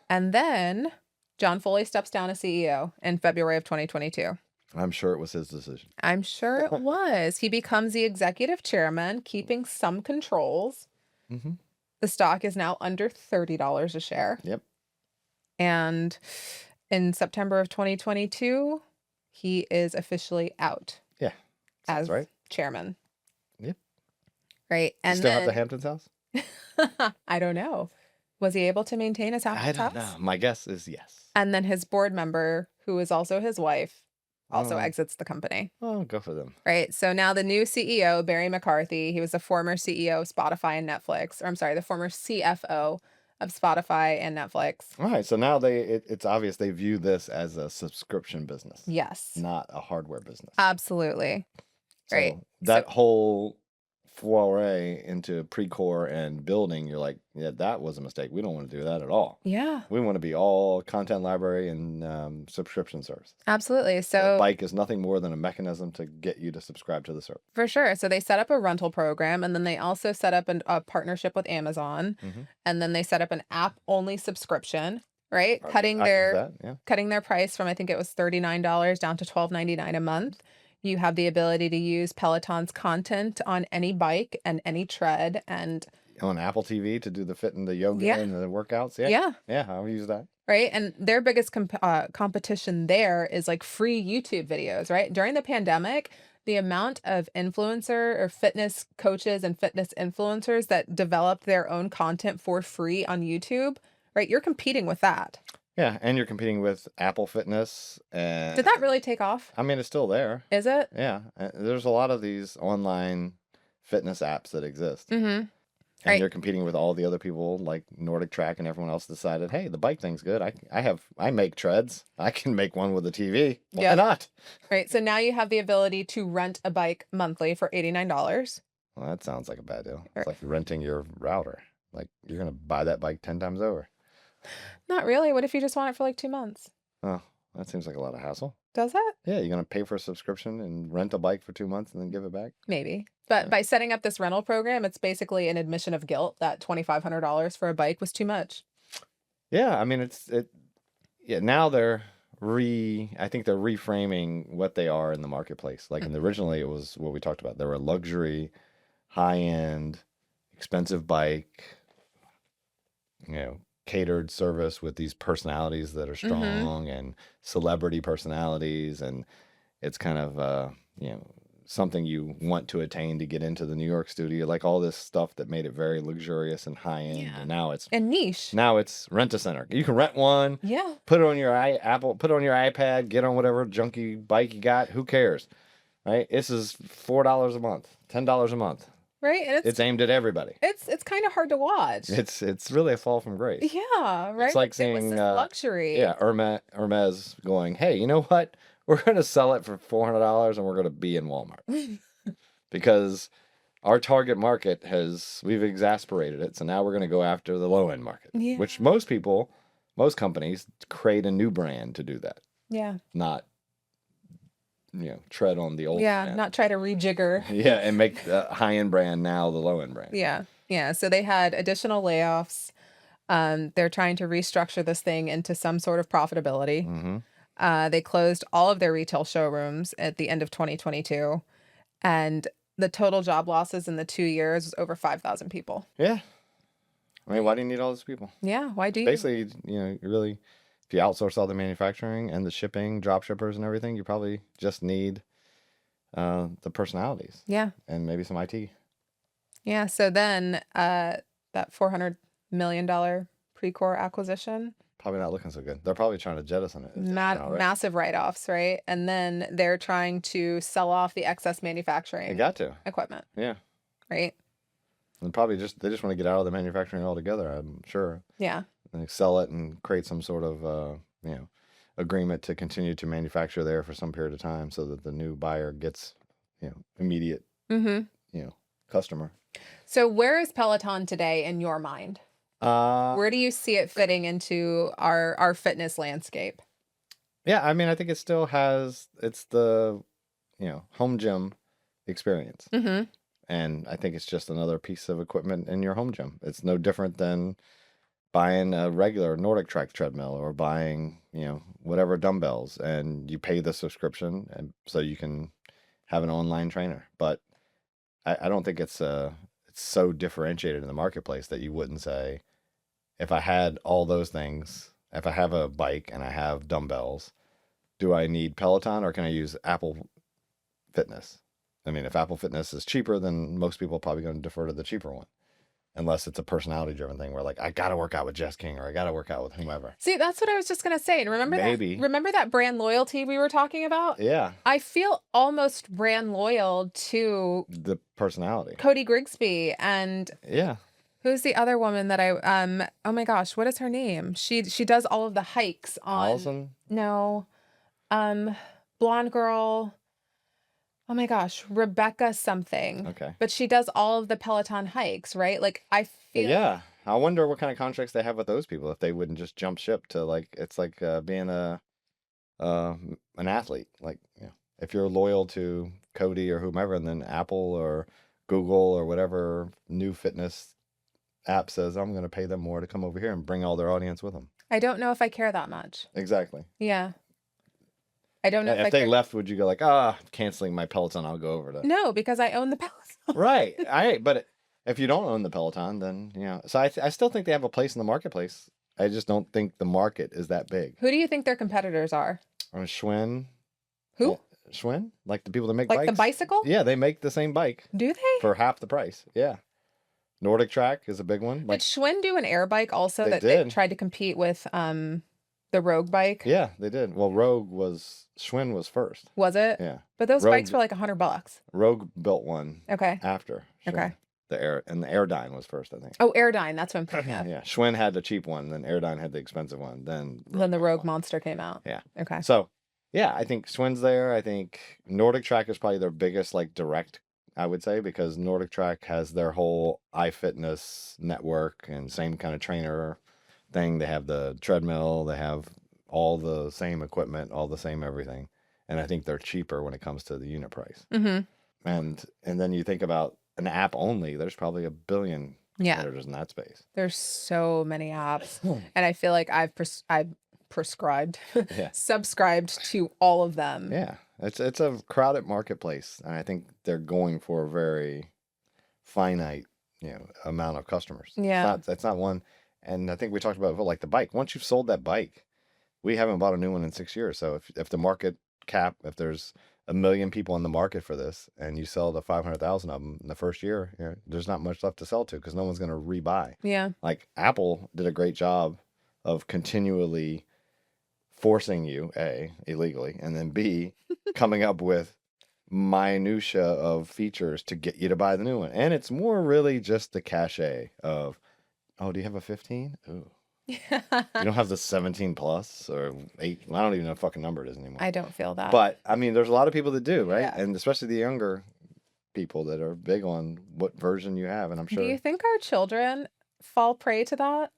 And then John Foley steps down as CEO in February of 2022. I'm sure it was his decision. I'm sure it was. He becomes the executive chairman, keeping some controls. Mm-hmm. The stock is now under $30 a share. Yep. And in September of 2022, he is officially out. Yeah. As right. chairman. Yep. Right. And Still then, have the Hamptons house? I don't know. Was he able to maintain his Hamptons I don't house? know. My guess is yes. And then his board member, who is also his wife, also exits the company. Oh, go for them. Right. So now the new CEO, Barry McCarthy, he was the former CEO of Spotify and Netflix, or I'm sorry, the former CFO of Spotify and Netflix. All right. So now it's obvious they view this as a subscription business. Yes. Not a hardware business. Absolutely. So right. That whole foray into PreCore and building, you're like, yeah, that was a mistake. We don't want to do that at all. Yeah. We want to be all content library and subscription service. Absolutely. So Bike is nothing more than a mechanism to get you to subscribe to the service. For sure. So they set up a rental program, and then they also set up a partnership with Amazon, and then they set up an app-only subscription, right? Cutting their price from, I think it was $39 down to $12.99 a month. You have the ability to use Peloton's content on any bike and any tread, and on Apple TV to do the fit and the yoga and the workouts. Yeah, I'll use that. Right. And their biggest competition there is like free YouTube videos, right? During the pandemic, the amount of influencer or fitness coaches and fitness influencers that developed their own content for free on YouTube, right? You're competing with that. Yeah, and you're competing with Apple Fitness. And did that really take off? I mean, it's still there. Is it? Yeah, there's a lot of these online fitness apps that exist. Mm-hmm. And you're competing with all the other people like Nordic Track and everyone else decided, hey, the bike thing's good. I make treads. I can make one with a TV. Why not? Right. So now you have the ability to rent a bike monthly for $89. Well, that sounds like a bad deal. It's like renting your router. Like you're going to buy that bike 10 times over. Not really. What if you just want it for like 2 months? Oh, that seems like a lot of hassle. Does it? Yeah, you're going to pay for a subscription and rent a bike for 2 months and then give it back? Maybe. But by setting up this rental program, it's basically an admission of guilt that $2,500 for a bike was too much. Yeah, I mean, now I think they're reframing what they are in the marketplace. Like originally it was what we talked about. They were a luxury, high-end, expensive bike, catered service with these personalities that are strong and celebrity personalities, and it's kind of something you want to attain to get into the New York studio, like all this stuff that made it very luxurious and high end. Yeah. And now it's niche. Now it's rent-a-center. You can rent one. Yeah. Put it on your put it on your iPad, get on whatever junky bike you got. Who cares? Right? This is $4 a month, $10 a month. Right, and it's aimed at everybody. It's kind of hard to watch. It's really a fall from grace. Yeah, right. It's like seeing luxury. Yeah, Hermes going, hey, you know what? We're going to sell it for $400 and we're going to be in Walmart because our target market we've exasperated it. So now we're going to go after the low end market, which most companies create a new brand to do that. Yeah. Not tread on the old brand. Not try to rejigger. Yeah, and make the high-end brand now the low-end brand. Yeah. So they had additional layoffs. They're trying to restructure this thing into some sort of profitability. They closed all of their retail showrooms at the end of 2022, and the total job losses in the 2 years was over 5,000 people. Yeah. I mean, why do you need all those people? Yeah, why do you? Basically, you really, if you outsource all the manufacturing and the shipping, drop shippers and everything, you probably just need the personalities Yeah. and maybe some IT. Yeah. So then that $400 million PreCore acquisition, Probably not looking so good. They're probably trying to jettison it. now, right? massive write-offs, right? And then they're trying to sell off the excess They manufacturing got to. equipment, Yeah. right? And probably they just want to get out of the manufacturing altogether, I'm sure. Yeah. And sell it and create some sort of, agreement to continue to manufacture there for some period of time so that the new buyer gets, immediate, Mm-hmm. customer. So where is Peloton today in your mind? Where do you see it fitting into our fitness landscape? Yeah, I mean, I think it still has, it's the, home gym experience. Mm-hmm. And I think it's just another piece of equipment in your home gym. It's no different than buying a regular Nordic Track treadmill or buying, whatever dumbbells, and you pay the subscription and so you can have an online trainer. But I don't think it's so differentiated in the marketplace that you wouldn't say, if I had all those things, if I have a bike and I have dumbbells, do I need Peloton or can I use Apple Fitness? I mean, if Apple Fitness is cheaper, then most people are probably going to defer to the cheaper one. Unless it's a personality driven thing where like, I got to work out with Jess King or I got to work out with whomever. See, that's what I was just going to say. And remember Maybe. remember that brand loyalty we were talking about? Yeah. I feel almost brand loyal to The personality. Cody Grigsby and Yeah. who's the other woman that oh my gosh, what is her name? She does all of the hikes on Allison? No. Blonde girl. Oh my gosh, Rebecca something. Okay. But she does all of the Peloton hikes, right? Like I feel Yeah. I wonder what kind of contracts they have with those people if they wouldn't just jump ship to like, it's like being an athlete. Like, if you're loyal to Cody or whomever, and then Apple or Google or whatever new fitness app says, I'm going to pay them more to come over here and bring all their audience with them. I don't know if I care that much. Exactly. Yeah. I don't know If I they care. left, would you go like, canceling my Peloton, I'll go over to. No, because I own the Peloton. Right. But if you don't own the Peloton, then, So I still think they have a place in the marketplace. I just don't think the market is that big. Who do you think their competitors are? Schwinn. Who? Schwinn? Like the people that make Like bikes? the bicycle? Yeah, they make the same bike Do they? for half the price. Yeah. Nordic Track is a big one. Did Schwinn do an air bike also They that they did. tried to compete with the Rogue bike? Yeah, they did. Well, Schwinn was first. Was it? Yeah. But those Rogue- bikes were like $100. Rogue built one Okay. after Schwinn. Okay. The Airdyne was first, I think. Oh, Airdyne. That's what I'm thinking of. Yeah. Schwinn had the cheap one, then Airdyne had the expensive one, then Then the built Rogue one. Monster came out. Yeah. Okay. So, yeah, I think Schwinn's there. I think Nordic Track is probably their biggest like direct, I would say, because Nordic Track has their whole iFitness network and same kind of trainer thing. They have the treadmill, they have all the same equipment, all the same everything. And I think they're cheaper when it comes to the unit price. Mm-hmm. And then you think about an app only, there's probably 1 billion Yeah. competitors in that space. There's so many apps. And I feel like I've prescribed, Yeah. subscribed to all of them. Yeah. It's a crowded marketplace. And I think they're going for a very finite, amount of customers. Yeah. It's not one. And I think we talked about it, like the bike. Once you've sold that bike, we haven't bought a new one in 6 years. So if the market cap, if there's 1 million people in the market for this and you sell to 500,000 of them in the first year, there's not much left to sell to because no one's going to rebuy. Yeah. Like Apple did a great job of continually forcing you, A, illegally, and then B, coming up with minutia of features to get you to buy the new one. And it's more really just the cachet of, oh, do you have a 15? Ooh. You don't have the 17 plus or 8. I don't even know what fucking number it is anymore. I don't feel that. But I mean, there's a lot of people that do, right? Yeah. And especially the younger people that are big on what version you have. And I'm sure Do you think our children fall prey to that?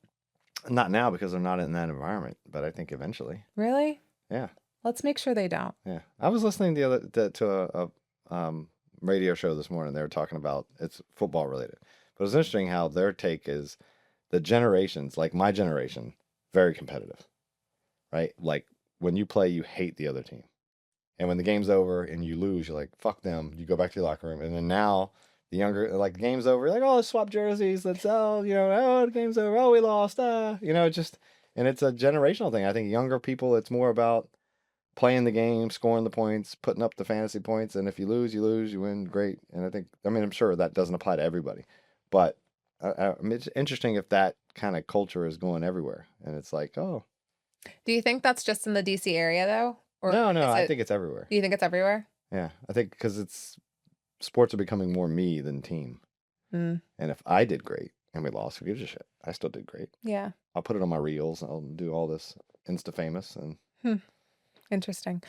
not now because they're not in that environment, but I think eventually. Really? Yeah. Let's make sure they don't. Yeah. I was listening to a radio show this morning. They were talking about it's football related, but it's interesting how their take is the generations, like my generation, very competitive, right? Like when you play, you hate the other team. And when the game's over and you lose, you're like, fuck them. You go back to your locker room. And then now the younger, like, the game's over, like, oh, let's swap jerseys. Let's, oh, the game's over. Oh, we lost. Just, and it's a generational thing. I think younger people, it's more about playing the game, scoring the points, putting up the fantasy points. And if you lose, you win. Great. And I'm sure that doesn't apply to everybody. But it's interesting if that kind of culture is going everywhere. And it's like, oh. Do you think that's just in the DC area, though? Or No, is I it- think it's everywhere. Do you think it's everywhere? Yeah, I think because sports are becoming more me than team. Mm, And if I did great and we lost, who gives a shit? I still did great. yeah. I'll put it on my reels. I'll do all this Insta famous and Interesting.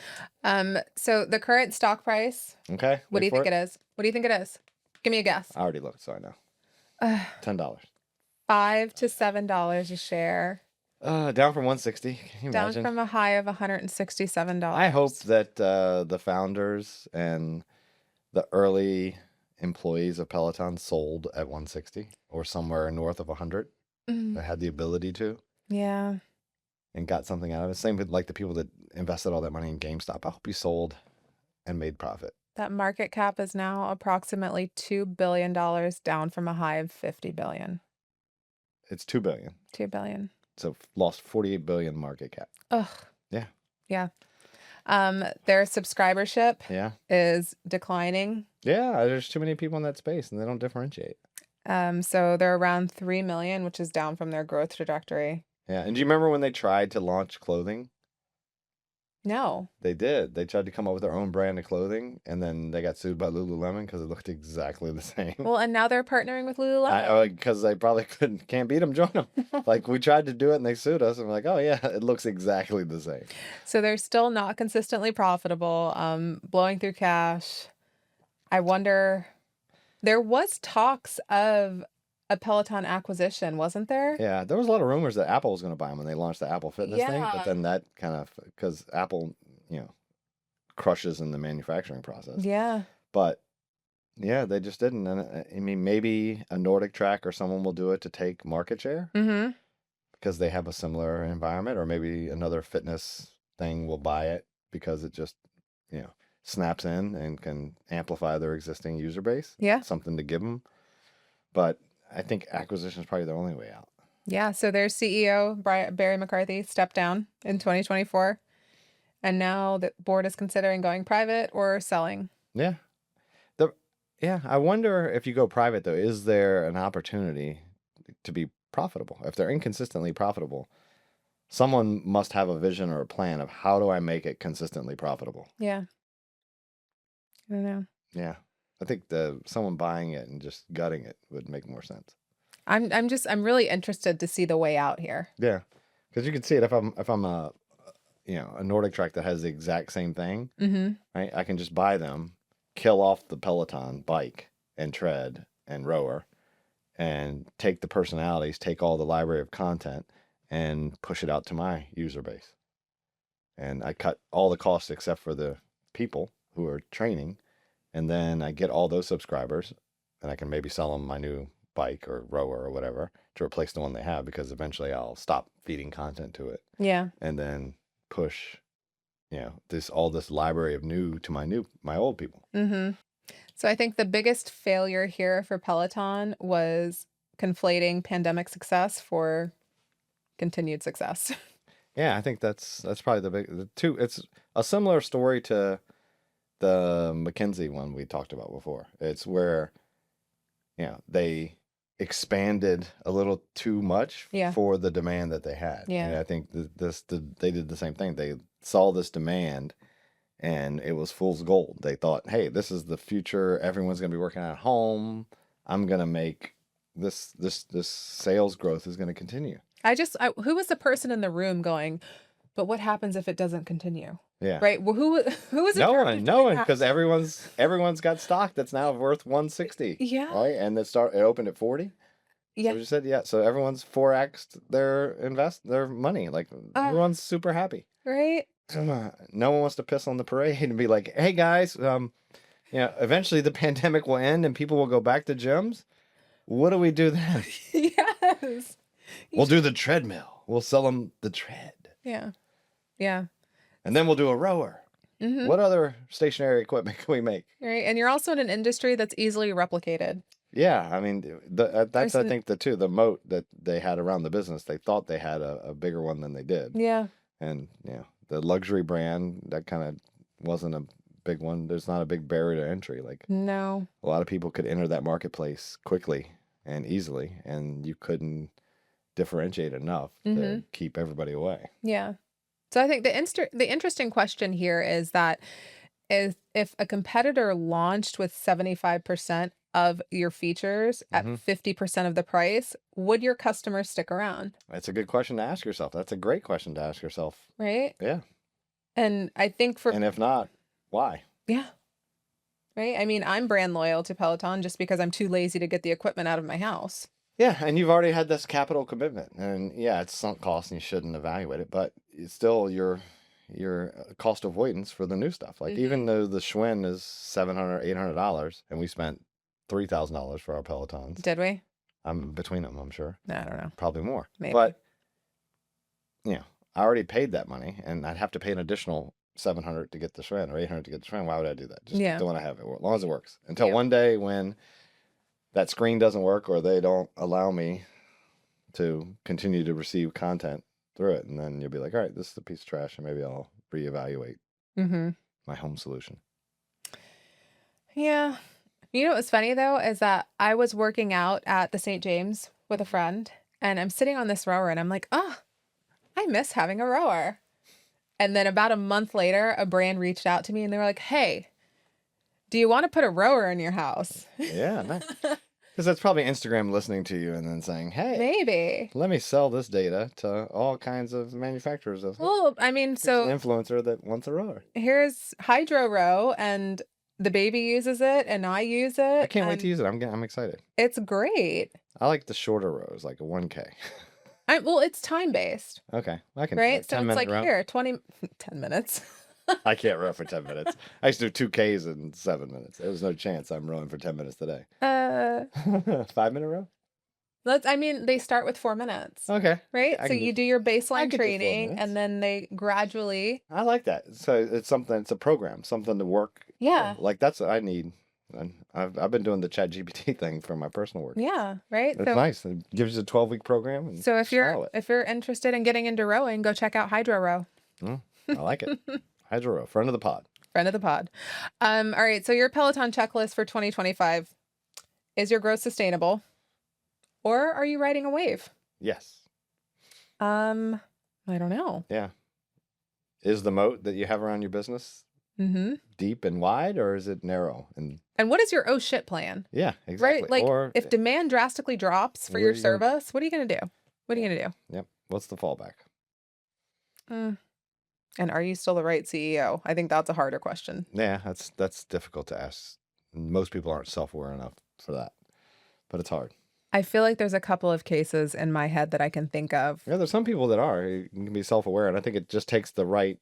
So the current stock price, okay. what do you think it is? What do you think it is? Give me a guess. I already looked, so I know. $10. $5 to $7 a share. Down from 160. Can you Down imagine? from a high of $167. I hope that the founders and the early employees of Peloton sold at 160 or somewhere north of 100. Mm, That had the ability to yeah. and got something out of it. Same with like the people that invested all that money in GameStop. I hope you sold and made profit. That market cap is now approximately $2 billion, down from a high of $50 billion. It's $2 billion. $2 billion. So lost 48 billion market cap. Ugh. Yeah. Yeah. Their subscribership Yeah. is declining. Yeah. There's too many people in that space and they don't differentiate. So they're around 3 million, which is down from their growth trajectory. Yeah. And do you remember when they tried to launch clothing? No. They did. They tried to come up with their own brand of clothing and then they got sued by Lululemon because it looked exactly the same. Well, and now they're partnering with Lululemon. Because they probably can't beat them, join them. Like we tried to do it and they sued us and we're like, oh yeah, it looks exactly the same. So they're still not consistently profitable, blowing through cash. I wonder, there was talks of a Peloton acquisition, wasn't there? Yeah, there was a lot of rumors that Apple was going to buy them when they launched the Apple Fitness thing, Yeah. but then that kind of, because Apple, crushes in the manufacturing process. Yeah. But yeah, they just didn't. And I mean, maybe a Nordic Track or someone will do it to take market share Mm-hmm. because they have a similar environment, or maybe another fitness thing will buy it because it just, snaps in and can amplify their existing user base. Yeah. Something to give them. But I think acquisition is probably the only way out. Yeah. So their CEO, Barry McCarthy, stepped down in 2024. And now the board is considering going private or selling. Yeah. I wonder if you go private, though, is there an opportunity to be profitable? If they're inconsistently profitable, someone must have a vision or a plan of how do I make it consistently profitable? Yeah. I don't know. Yeah. I think someone buying it and just gutting it would make more sense. I'm really interested to see the way out here. Yeah. Because you can see it if I'm a Nordic Track that has the exact same thing, Mm-hmm. right? I can just buy them, kill off the Peloton bike and tread and rower, and take the personalities, take all the library of content, and push it out to my user base. And I cut all the costs except for the people who are training, and then I get all those subscribers, and I can maybe sell them my new bike or rower or whatever to replace the one they have, because eventually I'll stop feeding content to it, Yeah. and then push all this library of new to my old people. Mm-hmm. So I think the biggest failure here for Peloton was conflating pandemic success for continued success. Yeah, I think that's probably the two. It's a similar story to the McKinsey one we talked about before. It's where they expanded a little too much Yeah. for the demand that they had. Yeah. And I think they did the same thing. They saw this demand and it was fool's gold. They thought, hey, this is the future. Everyone's going to be working at home. I'm going to make this sales growth is going to continue. Who was the person in the room going, but what happens if it doesn't continue? Yeah. Right. Well, who was No in charge one, of no doing one, that? because everyone's got stock that's now worth 160. Yeah. Right, and it opened at 40. Yeah. So you said so everyone's 4x'd their money. Like everyone's super happy. Right. No one wants to piss on the parade and be like, hey guys, eventually the pandemic will end and people will go back to gyms. What do we do then? Yes. We'll do the treadmill. We'll sell them the tread. Yeah. Yeah. And then we'll do a rower. Mhm. What other stationary equipment can we make? Right. And you're also in an industry that's easily replicated. Yeah, I mean, that's There's I n- think the moat that they had around the business. They thought they had a bigger one than they did, Yeah. and the luxury brand that kind of wasn't a big one. There's not a big barrier to entry. Like No. a lot of people could enter that marketplace quickly and easily, and you couldn't differentiate enough to keep everybody away. Yeah. So I think the interesting question here is that if a competitor launched with 75% of your features at 50% of the price, would your customers stick around? That's a good question to ask yourself. That's a great question to ask yourself. Right? Yeah. And I think And if not, why? yeah. Right? I mean, I'm brand loyal to Peloton just because I'm too lazy to get the equipment out of my house. Yeah, and you've already had this capital commitment, and yeah, it's sunk cost, and you shouldn't evaluate it, but it's still your cost avoidance for the new stuff. Like even though the Schwinn is $700, $800, and we spent $3,000 for our Pelotons. Did we? I'm between them, I'm sure. I don't know. Probably more. Maybe. But I already paid that money, and I'd have to pay an additional $700 to get the Schwinn or $800 to get the Schwinn. Why would I do that? Just don't want to have it as long as it works. Until one day when that screen doesn't work or they don't allow me to continue to receive content through it, and then you'll be like, all right, this is a piece of trash, and maybe I'll reevaluate my home solution. Yeah. You know what's funny though is that I was working out at the St. James with a friend, and I'm sitting on this rower and I'm like, oh, I miss having a rower. And then about a month later, a brand reached out to me and they were like, hey, do you want to put a rower in your house? Yeah, because that's probably Instagram listening to you and then saying, hey, Maybe. let me sell this data to all kinds of manufacturers of Well, I mean, an so influencer that wants a rower. here's Hydro Row, and the baby uses it and I use it. I can't wait and to use it. I'm excited. It's great. I like the shorter rows, like a 1K. Well, it's time-based, Okay, I can. right? So 10 it's minute like, row. here, 10 minutes. I can't row for 10 minutes. I used to do 2Ks in 7 minutes. There was no chance I'm rowing for 10 minutes today. 5-minute row? They start with 4 minutes, Okay. right? I So can you do- do your I baseline could do 4 training minutes. and then they gradually, I like that. So it's something, it's a program, something to work. yeah, Like that's what I need. And I've been doing the ChatGPT thing for my personal work. yeah, right? It's nice. It gives you a 12-week program. And So if style you're interested in getting into rowing, go check out Hydro Row. I like it. Hydro Row, friend of the pod. Friend of the pod. All right. So your Peloton checklist for 2025, is your growth sustainable, or are you riding a wave? Yes. I don't know. Yeah. Is the moat that you have around your business deep and wide, or is it narrow? And what is your oh shit plan? yeah, exactly. Right? Like or if demand drastically drops for Where your are you gonna- service, what are you going to do? What are you going to do? yep. What's the fallback? And are you still the right CEO? I think that's a harder question. Yeah, that's difficult to ask. Most people aren't self-aware enough for that, but it's hard. I feel like there's a couple of cases in my head that I can think of. Yeah, there's some people that are. You can be self-aware, and I think it just takes the right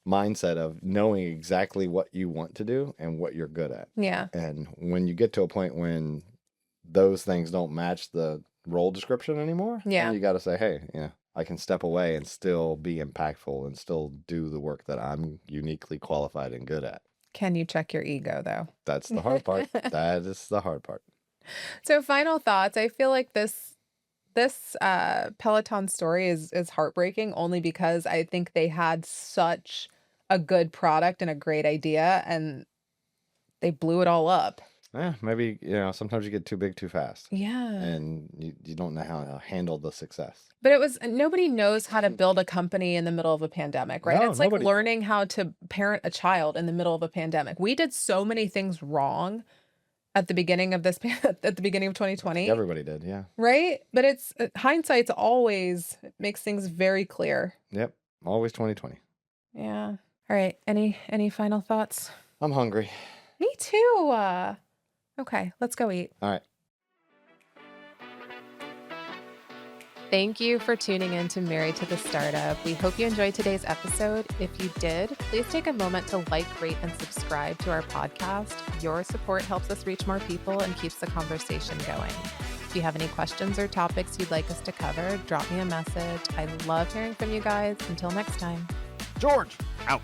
mindset of knowing exactly what you want to do and what you're good at. Yeah. And when you get to a point when those things don't match the role description anymore, Yeah. then you got to say, hey, I can step away and still be impactful and still do the work that I'm uniquely qualified and good at. Can you check your ego though? That's the hard part. That is the hard part. So final thoughts. I feel like this Peloton story is heartbreaking only because I think they had such a good product and a great idea and they blew it all up. Yeah, maybe, sometimes you get too big too fast. Yeah. And you don't know how to handle the success. But nobody knows how to build a company in the middle of a pandemic, right? No, It's like nobody. learning how to parent a child in the middle of a pandemic. We did so many things wrong at the beginning of at the beginning of 2020. Everybody did, yeah. Right? But it's hindsight's always makes things very clear. Yep, always 2020. Yeah. All right. Any final thoughts? I'm hungry. Me too. Okay, let's go eat. All right. Thank you for tuning in to Married to the Startup. We hope you enjoyed today's episode. If you did, please take a moment to like, rate, and subscribe to our podcast. Your support helps us reach more people and keeps the conversation going. If you have any questions or topics you'd like us to cover, drop me a message. I love hearing from you guys. Until next time. George, out.